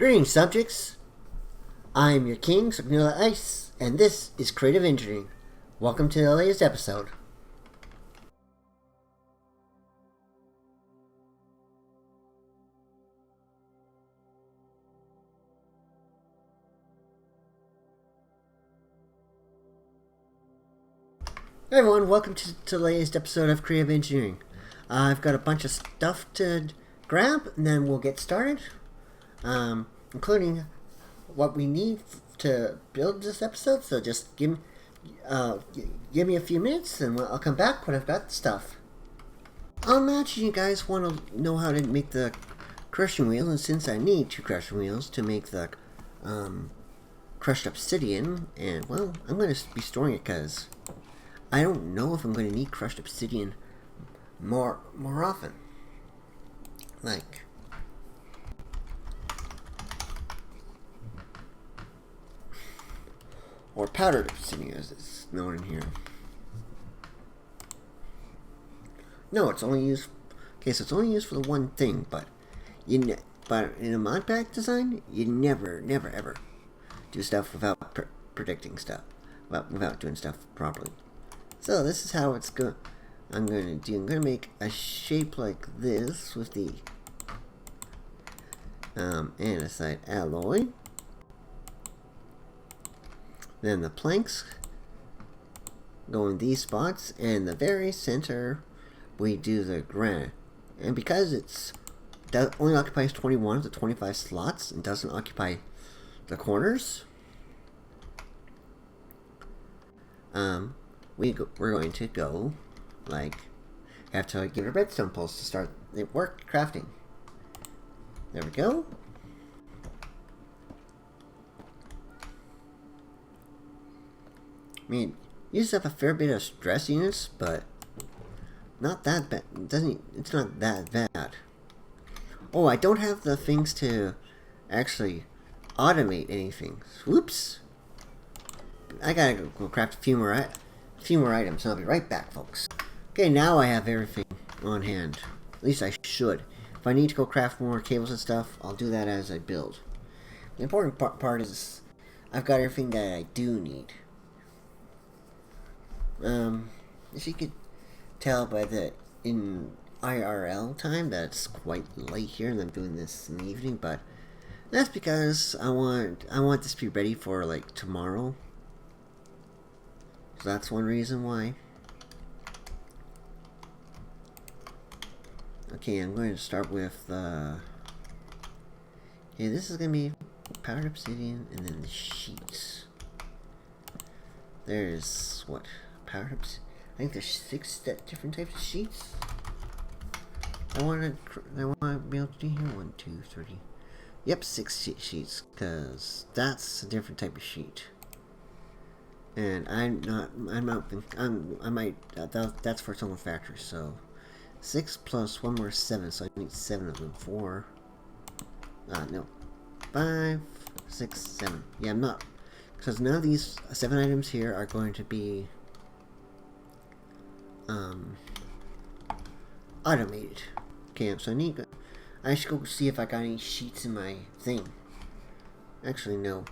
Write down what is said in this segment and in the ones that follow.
Greetings, subjects. I am your king, Vanilla Ice, and this is Creative Engineering. Welcome to the latest episode. Hey everyone, welcome to the latest episode of Creative Engineering. I've got a bunch of stuff to grab, and then we'll get started. Including what we need to build this episode. So just give me a few minutes, and I'll come back when I've got the stuff. I'll imagine you guys want to know how to make the crushing wheel, and since I need 2 crushing wheels to make the crushed obsidian, and well, I'm going to be storing it because I don't know if I'm going to need crushed obsidian more often. Like, or powdered obsidian as it's known in here. No, it's only used. Okay, so it's only used for the one thing, but but in a modpack design, you never ever do stuff without predicting stuff, without doing stuff properly. So this is how it's going. I'm going to make a shape like this with the andesite alloy. Then the planks go in these spots, and the very center we do the granite. And because that only occupies 21 of the 25 slots and doesn't occupy the corners, we're going to go like have to get a redstone pulse to start the work crafting. There we go. I mean, you used to have a fair bit of stress units, but not that bad. It's not that bad. Oh, I don't have the things to actually automate anything. Whoops. I gotta go craft a few more items, and I'll be right back, folks. Okay, now I have everything on hand. At least I should. If I need to go craft more cables and stuff, I'll do that as I build. The important part is I've got everything that I do need. As you could tell by in IRL time, that's quite late here, and I'm doing this in the evening, but that's because I want this to be ready for like tomorrow. So that's one reason why. Okay, I'm going to start with the. Okay, this is going to be powdered obsidian, and then the sheets. There's what? Powdered obsidian. I think there's 6 different types of sheets. I want to be able to do here 1, 2, 3. Yep, 6 sheets, because that's a different type of sheet. And that's for its own factory, so 6 plus 1 more 7, so I need 7 of them. 4. No. 5, 6, 7. Yeah, I'm not, because none of these 7 items here are going to be automated. Okay, so I should go see if I got any sheets in my thing. Actually, no.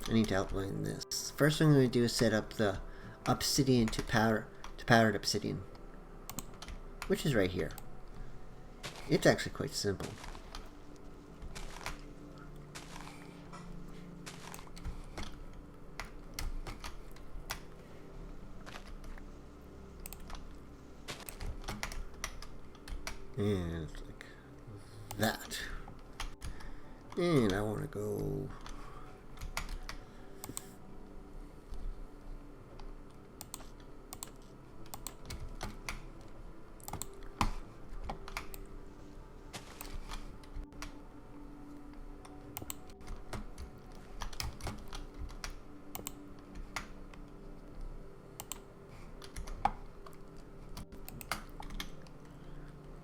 I need to outline this. First thing I'm going to do is set up the obsidian to powdered obsidian, which is right here. It's actually quite simple. And like that. And I want to go.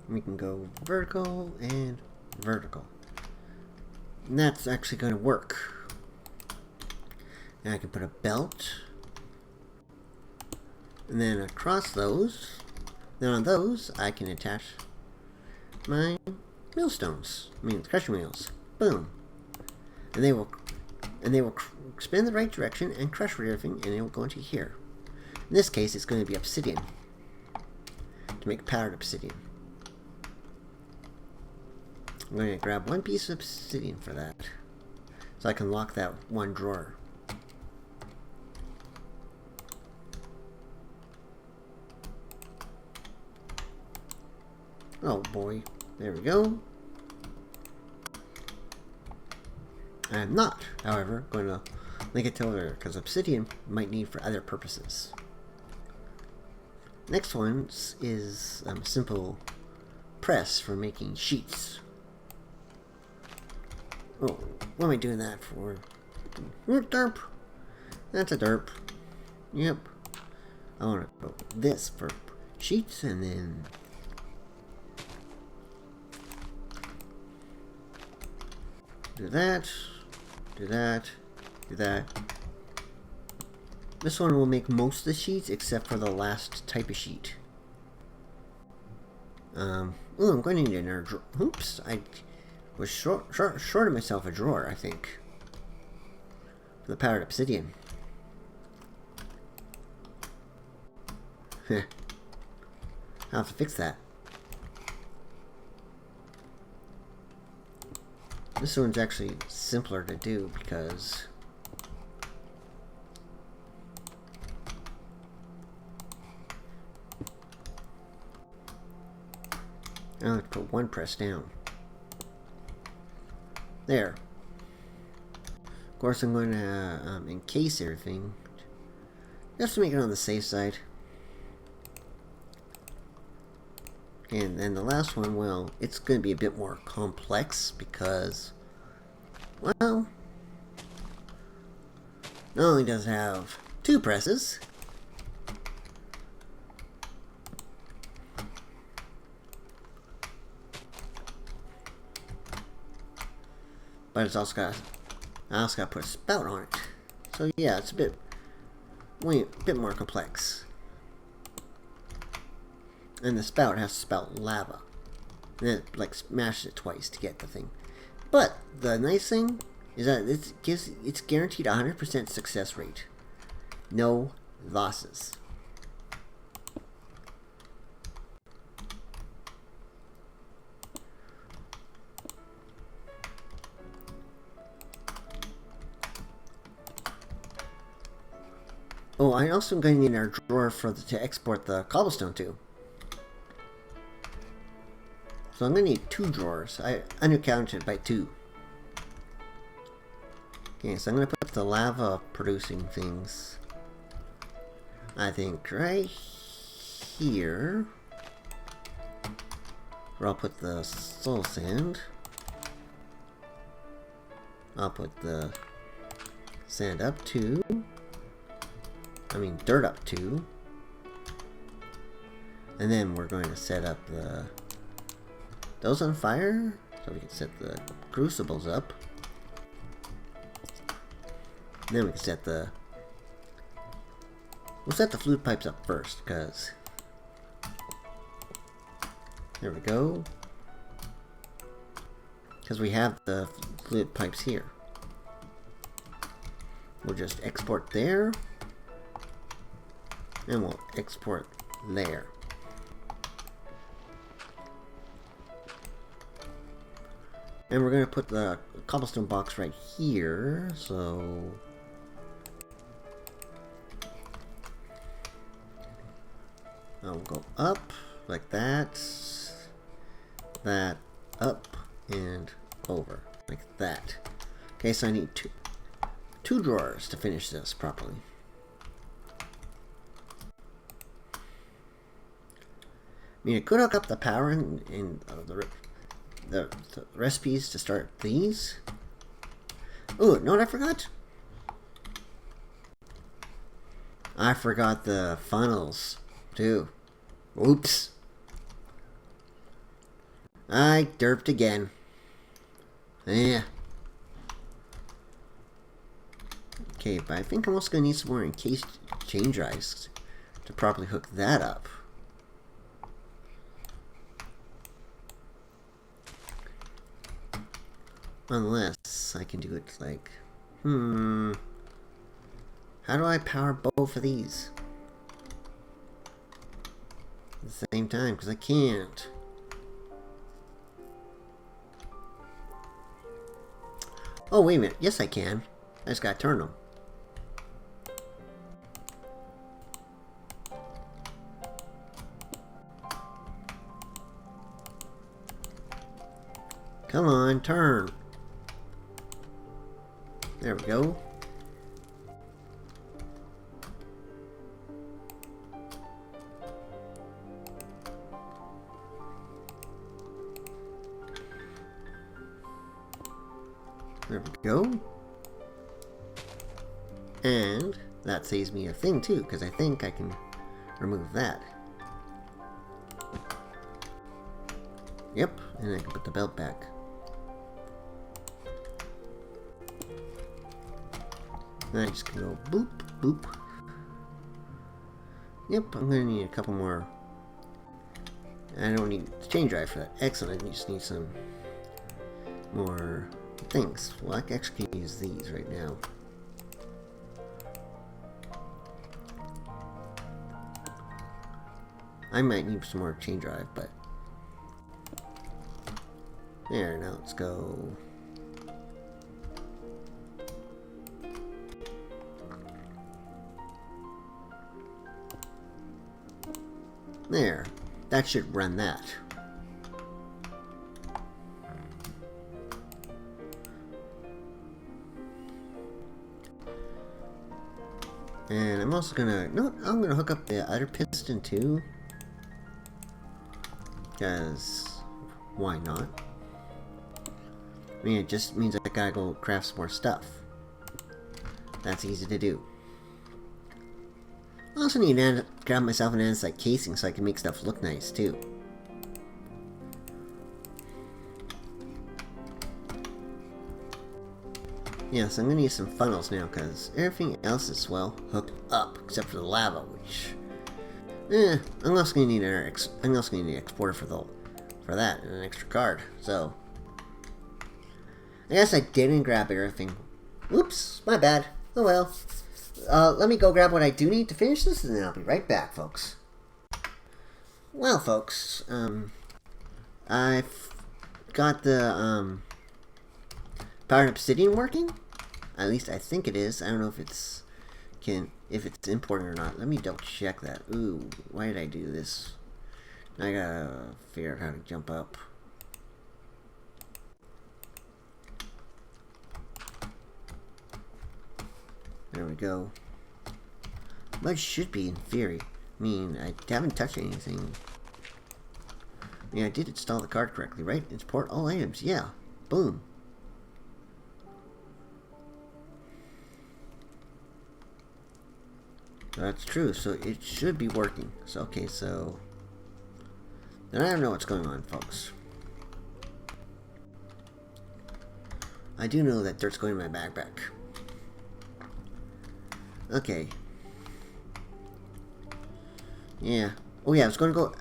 We can go vertical and vertical. And that's actually going to work. And I can put a belt. And then across those. Then on those, I can attach my millstones. I mean, crushing wheels. Boom. And they will spin in the right direction and crush everything, and it will go into here. In this case, it's going to be obsidian. To make powdered obsidian. I'm going to grab one piece of obsidian for that. So I can lock that one drawer. Oh boy. There we go. I'm not, however, going to link it to over because obsidian might need for other purposes. Next one is simple press for making sheets. Oh, what am I doing that for? Derp. That's a derp. Yep. I want to put this for sheets and then do that, do that, do that. This one will make most of the sheets except for the last type of sheet. Oh, I'm going to need another drawer. Oops, I was short of myself a drawer, I think. For the powdered obsidian. Heh. I'll have to fix that. This one's actually simpler to do because I have to put one press down. There. Of course, I'm going to encase everything just to make it on the safe side. And then the last one, well, it's going to be a bit more complex because, well, not only does it have two presses, but it's also got, I also got to put a spout on it. So yeah, it's a bit more complex. And the spout has to spout lava. And then it, like, smashes it twice to get the thing. But the nice thing is that it's guaranteed 100% success rate. No losses. Oh, I also am going to need our drawer to export the cobblestone to. So I'm going to need two drawers. I undercounted by two. Okay, so I'm going to put the lava producing things, I think, right here. Where I'll put the soul sand. I'll put the sand up to. I mean dirt up to. And then we're going to set up those on fire, so we can set the crucibles up. And then we can set we'll set the flute pipes up first, because there we go. Because we have the flute pipes here. We'll just export there, and we'll export there. And we're going to put the cobblestone box right here, so I'll go up like that, that, up, and over, like that. Okay, so I need two drawers to finish this properly. I mean, I could hook up the power in the recipes to start these. Oh, no, I forgot. I forgot the funnels too. Oops. I derped again. Yeah. Okay, but I think I'm also going to need some more encased chain drives to properly hook that up. Unless I can do it like... How do I power both of these? At the same time, because I can't. Oh, wait a minute. Yes, I can. I just gotta turn them. Come on, turn. There we go. There we go. And that saves me a thing too, because I think I can remove that. Yep, and I can put the belt back. And I just can go boop, boop. Yep, I'm gonna need a couple more. I don't need the chain drive for that. Excellent, I just need some more things. Well, I actually can use these right now. I might need some more chain drive, but... There, now let's go. There. That should run that. And I'm also gonna... No, I'm gonna hook up the other piston too. Because... why not? I mean, it just means I gotta go craft some more stuff. That's easy to do. I also need to grab myself an andesite casing so I can make stuff look nice too. Yeah, so I'm gonna use some funnels now because everything else is, well, hooked up except for the lava, which... I'm also gonna need an exporter for that and an extra card. So I guess I didn't grab everything. Oops, my bad. Oh well. Let me go grab what I do need to finish this, and then I'll be right back, folks. Well, folks, I've got the powered obsidian working. At least I think it is. I don't know if it's important or not. Let me double check that. Ooh, why did I do this? I gotta figure out how to jump up. There we go. But it should be in theory. I mean, I haven't touched anything. I mean, I did install the card correctly, right? Import all items. Yeah. Boom. That's true. So it should be working. So, okay, so... then I don't know what's going on, folks. I do know that dirt's going in my backpack. Okay. Yeah. Oh yeah, I was going to go...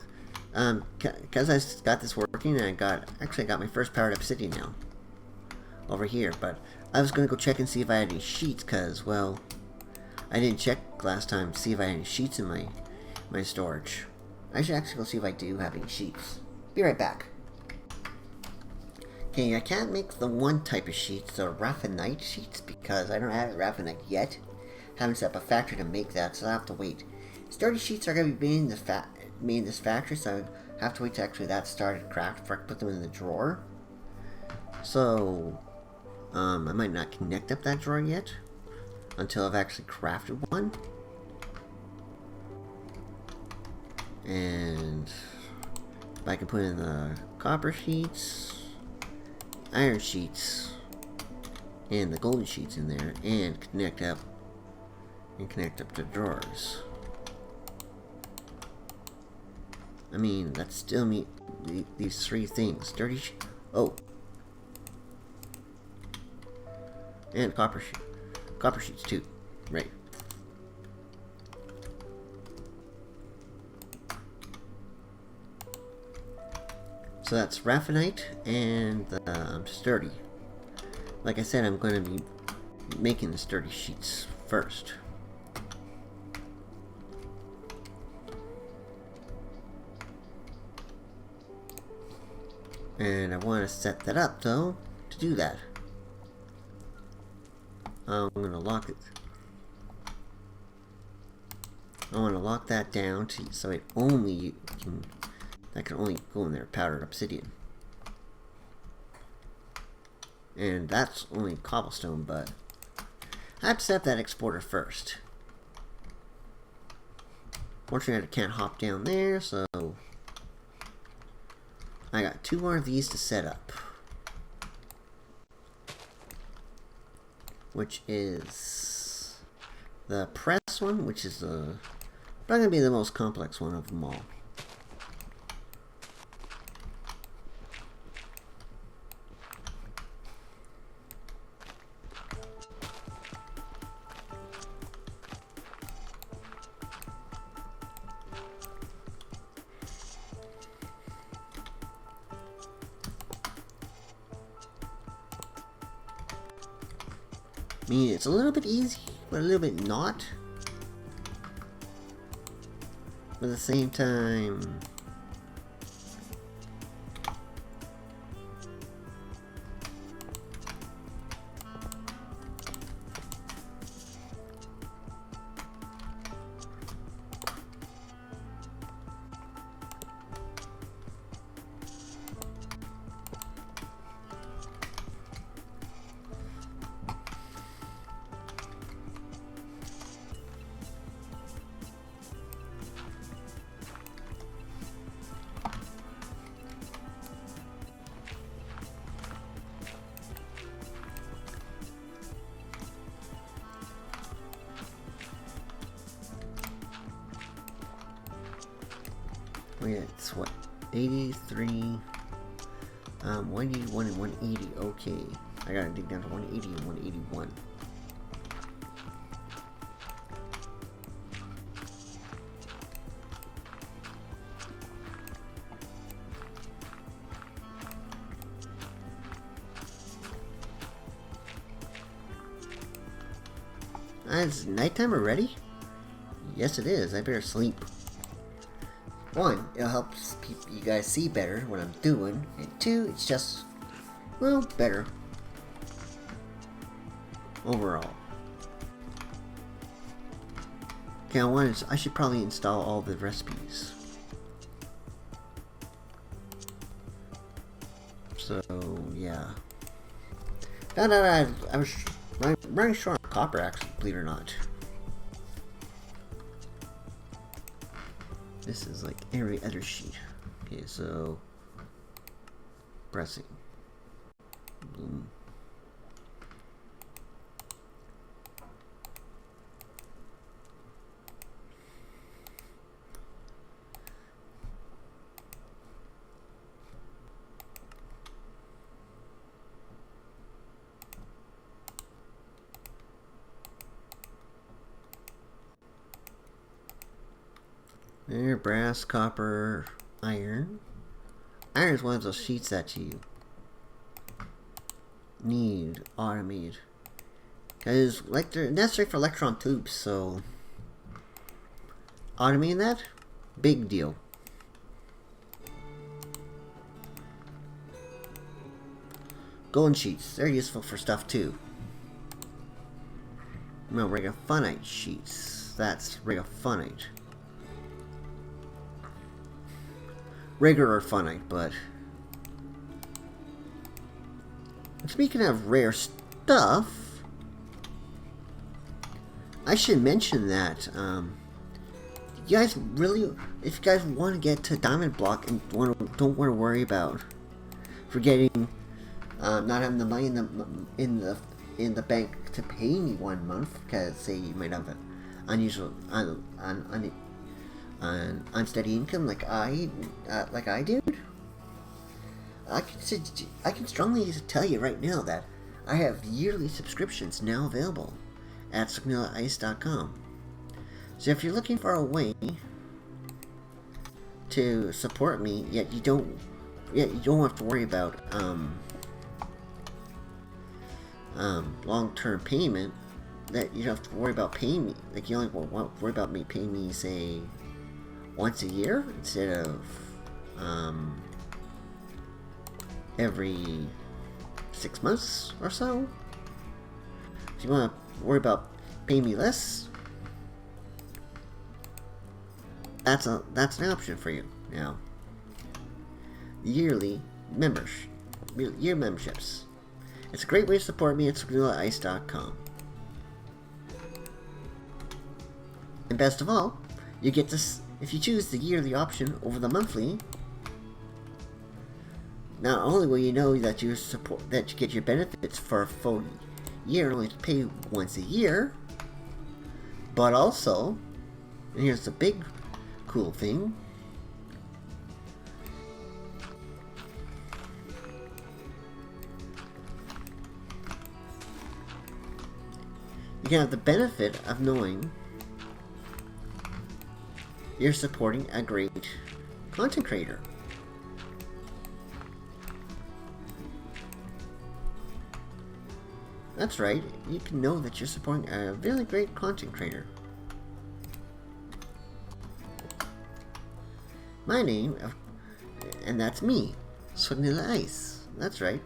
because I got this working, and I got my first powered obsidian now. Over here, but I was going to go check and see if I had any sheets, because, well... I didn't check last time to see if I had any sheets in my storage. I should actually go see if I do have any sheets. Be right back. Okay, I can't make the one type of sheets, the raffinite sheets, because I don't have raffinite yet. Haven't set up a factory to make that, so I'll have to wait. Sturdy sheets are going to be made in this factory, so I have to wait to actually that started craft before I can put them in the drawer. So, I might not connect up that drawer yet until I've actually crafted one. And I can put in the copper sheets, iron sheets, and the golden sheets in there, and connect up the drawers. I mean, that's still me. These three things: dirty and copper sheets too, right? So that's raffinite and sturdy. like I said, I'm going to be making the sturdy sheets first. And I want to set that up, though, to do that. I'm going to lock it. I want to lock that down so it only that can only go in there powdered obsidian. And that's only cobblestone, but I have to set up that exporter first. Fortunately, I can't hop down there, so I got 2 more of these to set up. Which is the press one, which is probably going to be the most complex one of them all. I mean, it's a little bit easy, but a little bit not. But at the same time, oh yeah, it's what, 83, 181 and 180, okay. I gotta dig down to 180 and 181. It's nighttime already? Yes it is, I better sleep. 1, it helps you guys see better what I'm doing, and 2, it's just, well, better overall. Okay, I should probably install all the recipes. So, yeah. Found out I was running short on copper, actually, believe it or not. This is like every other sheet. Okay, so pressing. Boom. There, brass, copper, iron. Iron is one of those sheets that you need automated. Because they're necessary for electron tubes, so automating that, big deal. Golden sheets, they're useful for stuff too. No, rigafunite sheets, that's rigafunite. Regular funite, but speaking of rare stuff, I should mention that you guys really, if you guys want to get to diamond block and don't want to worry about forgetting not having the money in the bank to pay me 1 month, because say you might have an unusual unsteady income like I do, I can strongly tell you right now that I have yearly subscriptions now available at SignalaIce.com. So if you're looking for a way to support me, yet you don't have to worry about long-term payment, that you don't have to worry about paying me. Like, you only worry about me paying me, say, once a year instead of every 6 months or so. If you want to worry about paying me less, that's an option for you now. Year memberships. It's a great way to support me at SquiggliceIce.com. And best of all, you get this if you choose the yearly option over the monthly. Not only will you know that you get your benefits for a full year and only pay once a year, but also, and here's the big cool thing, you can have the benefit of knowing you're supporting a great content creator. That's right, you can know that you're supporting a really great content creator. My name, and that's me, Swigglice. That's right.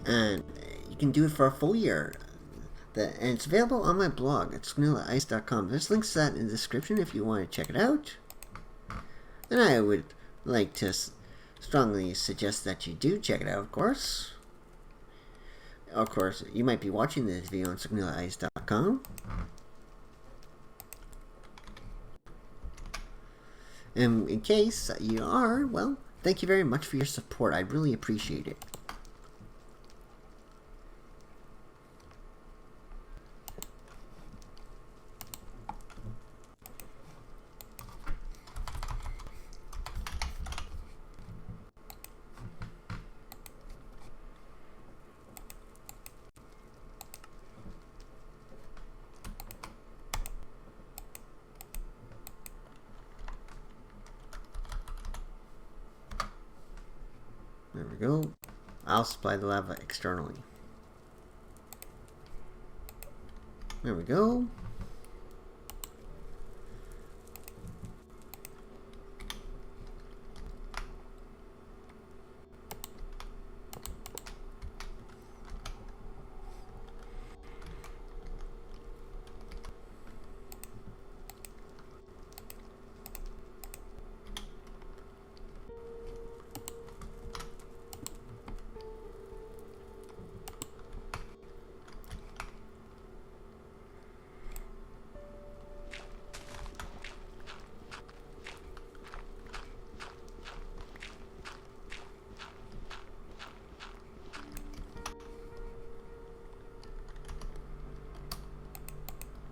And you can do it for a full year. And it's available on my blog at SquiggliceIce.com. There's links to that in the description if you want to check it out. And I would like to strongly suggest that you do check it out, of course. Of course, you might be watching this video on SquiggliceIce.com. And in case you are, well, thank you very much for your support. I really appreciate it. There we go. I'll supply the lava externally. There we go.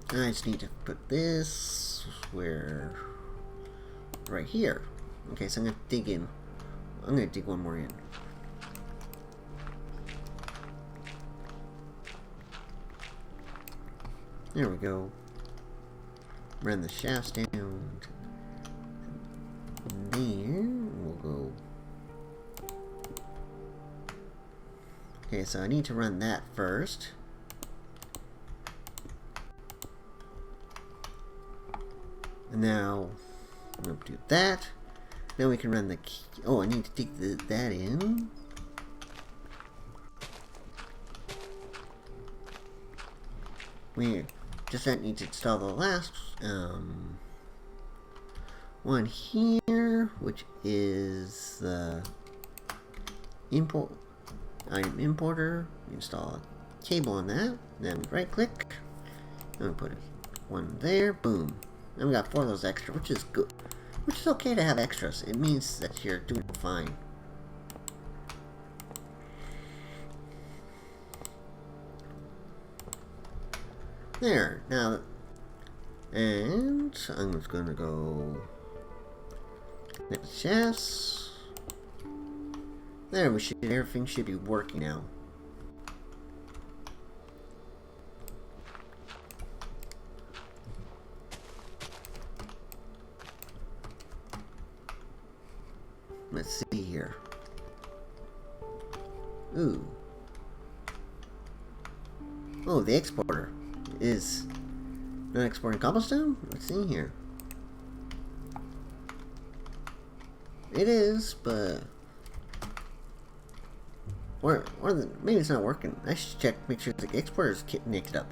I just need to put this right here. Okay, so I'm gonna dig in. I'm gonna dig one more in. There we go. Run the shafts down. There we'll go. Okay, so I need to run that first. And now I'm going to do that. Now we can run the key. Oh, I need to dig that in. We just need to install the last one here, which is the item importer. We install a cable on that. Then right click. And we put one there. Boom. And we got 4 of those extra, which is good. Which is okay to have extras. It means that you're doing fine. There. Now, and I'm just gonna go next chest. There, everything should be working now. Let's see here. Ooh. Oh, the exporter is not exporting cobblestone? Let's see here. It is, but... maybe it's not working. I should check, make sure the exporter is connected up.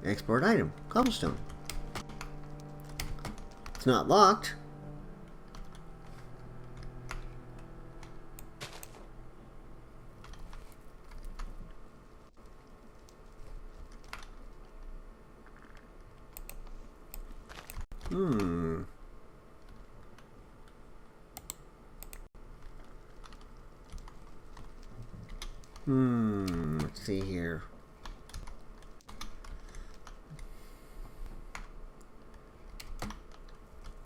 Export item, cobblestone. It's not locked. Let's see here.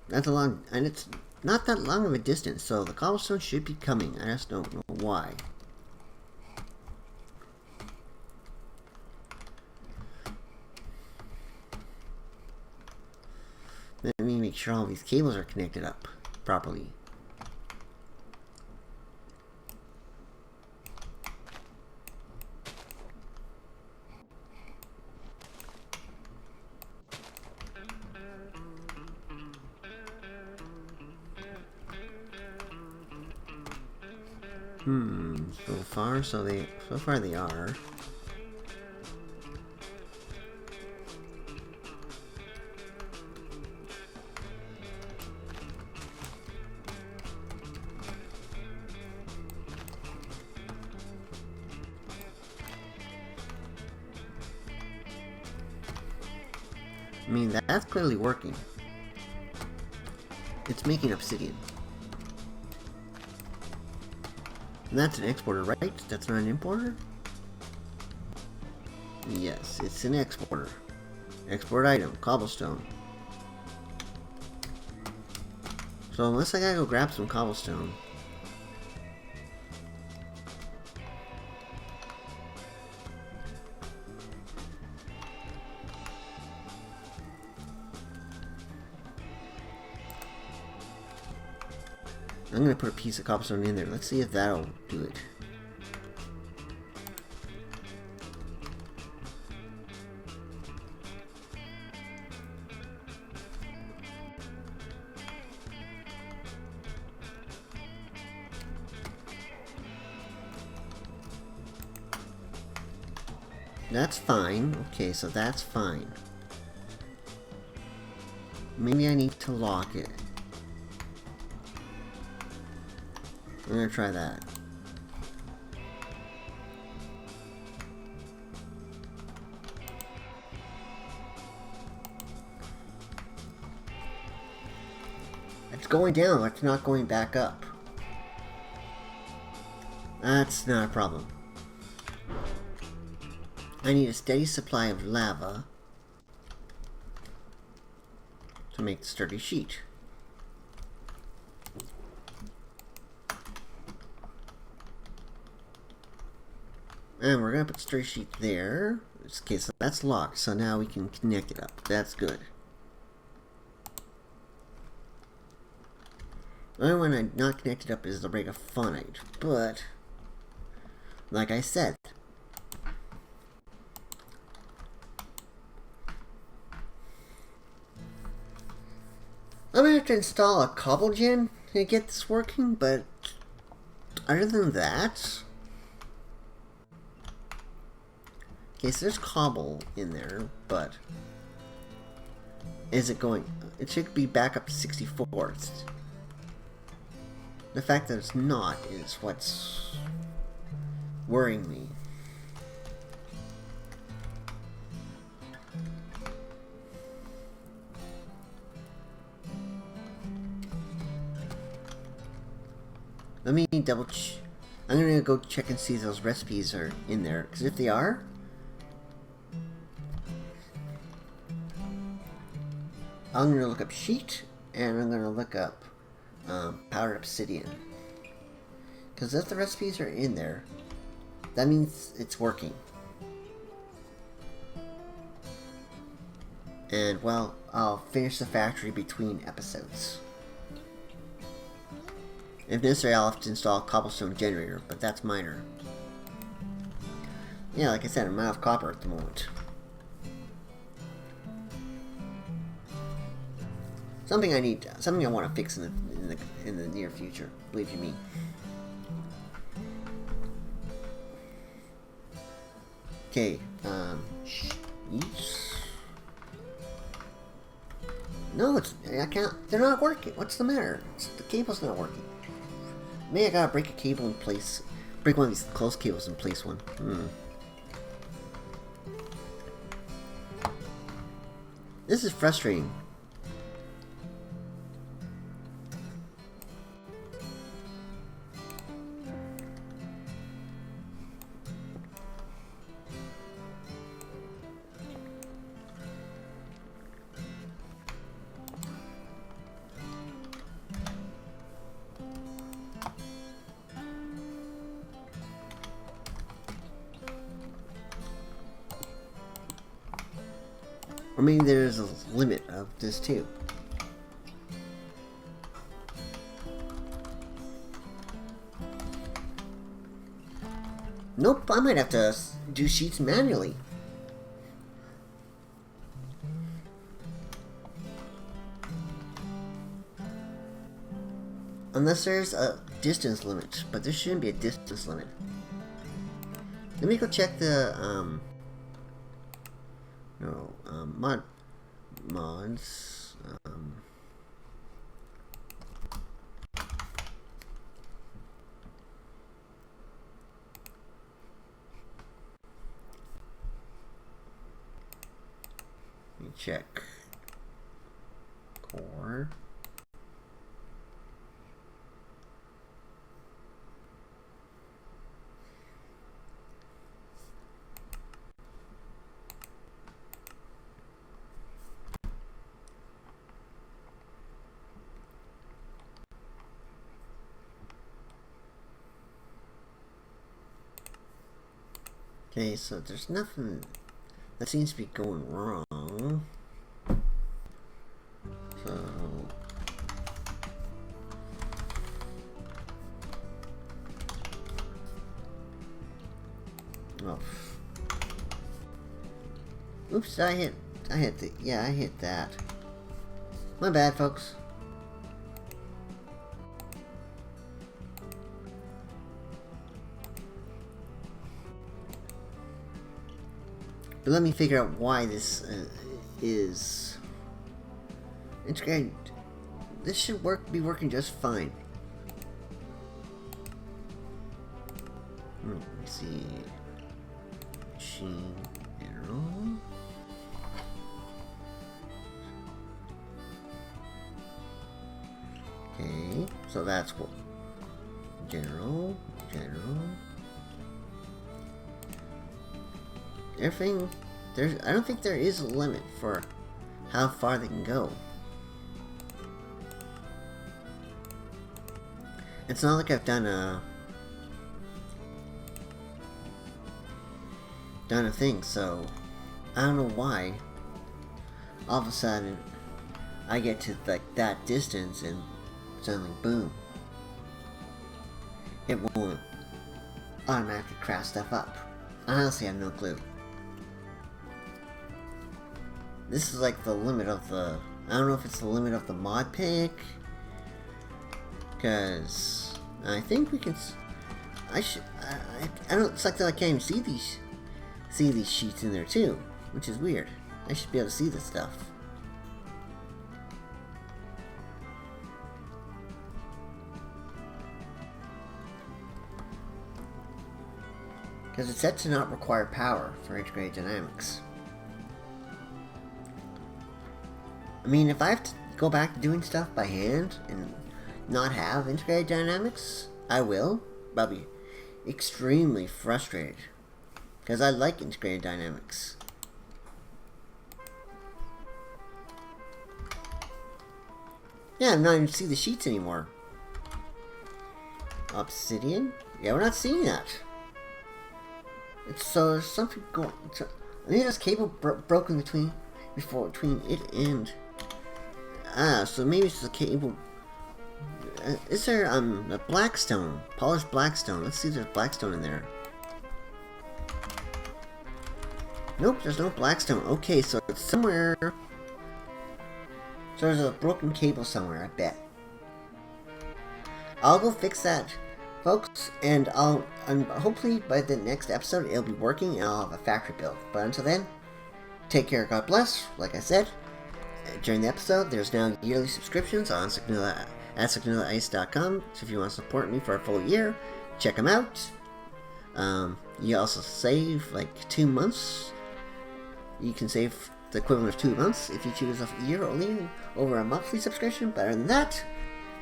That's a long, and it's not that long of a distance, so the cobblestone should be coming. I just don't know why. Let me make sure all these cables are connected up properly. So far they are. I mean, that's clearly working. It's making obsidian. And that's an exporter, right? That's not an importer? Yes, it's an exporter. Export item, cobblestone. So unless I gotta go grab some cobblestone. I'm gonna put a piece of cobblestone in there. Let's see if that'll do it. That's fine. Okay, so that's fine. Maybe I need to lock it. I'm gonna try that. It's going down, it's not going back up. That's not a problem. I need a steady supply of lava to make the sturdy sheet. And we're gonna put the sturdy sheet there. Okay, so that's locked, so now we can connect it up. That's good. The only one I'm not connected up is the Regafonite, but like I said, I'm gonna have to install a cobble gen to get this working, but other than that, okay, so there's cobble in there, but is it going? It should be back up to 64. The fact that it's not is what's worrying me. Let me double check. I'm gonna go check and see if those recipes are in there, because if they are, I'm gonna look up sheet and I'm gonna look up powdered obsidian, because if the recipes are in there, that means it's working. And, well, I'll finish the factory between episodes. If necessary, I'll have to install a cobblestone generator, but that's minor. Yeah, like I said, I'm out of copper at the moment. Something I want to fix in the near future. Believe you me. Okay, sheets. No, I can't. They're not working. What's the matter? The cable's not working. Maybe I gotta break a cable in place. Break one of these close cables and place one. This is frustrating. Or maybe there's a limit of this too. Nope, I might have to do sheets manually. Unless there's a distance limit, but there shouldn't be a distance limit. Let me go check the mods. Let me check. Core. Okay, so there's nothing that seems to be going wrong. So oh. Oops, I hit that. My bad, folks. But let me figure out why this is integrated. This should be working just fine. Let me see. Machine general. Okay, so that's what general. Everything, I don't think there is a limit for how far they can go. It's not like I've done a thing, so I don't know why all of a sudden I get to like that distance and suddenly boom, it won't automatically craft stuff up. I honestly have no clue. This is like the limit of the... I don't know if it's the limit of the mod pack. Because I think we can... I don't... It's like that I can't even see these sheets in there too. Which is weird. I should be able to see this stuff. Because it's said to not require power for integrated dynamics. I mean, if I have to go back to doing stuff by hand and not have integrated dynamics, I will. But I'll be extremely frustrated. Because I like integrated dynamics. Yeah, I'm not even see the sheets anymore. Obsidian? Yeah, we're not seeing that. So there's something going. I think there's cable broken between. between it and... so maybe it's the cable... is there, a blackstone? Polished blackstone. Let's see if there's blackstone in there. Nope, there's no blackstone. Okay, so it's somewhere... so there's a broken cable somewhere, I bet. I'll go fix that, folks, and hopefully by the next episode it'll be working and I'll have a factory built. But until then, take care, God bless. Like I said, during the episode, there's now yearly subscriptions on at SignillaIce.com. So if you want to support me for a full year, check them out. You also save like 2 months. You can save the equivalent of 2 months if you choose a year only over a monthly subscription. But other than that,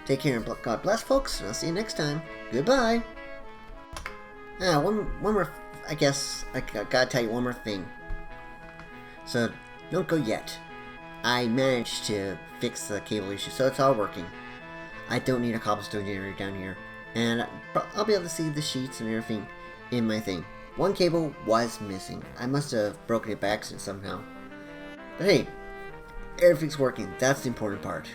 take care and God bless, folks. And I'll see you next time. Goodbye. One more. I guess I gotta tell you one more thing. So don't go yet. I managed to fix the cable issue, so it's all working. I don't need a cobblestone generator down here, and I'll be able to see the sheets and everything in my thing. One cable was missing. I must have broken it by accident somehow. But hey, everything's working. That's the important part.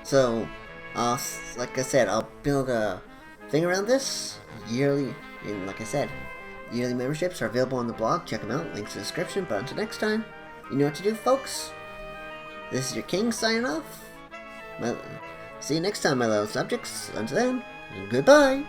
So, like I said, I'll build a thing around this yearly. And like I said, yearly memberships are available on the blog. Check them out. Links in the description. But until next time, you know what to do, folks. This is your king signing off. See you next time, my little subjects. Until then, goodbye.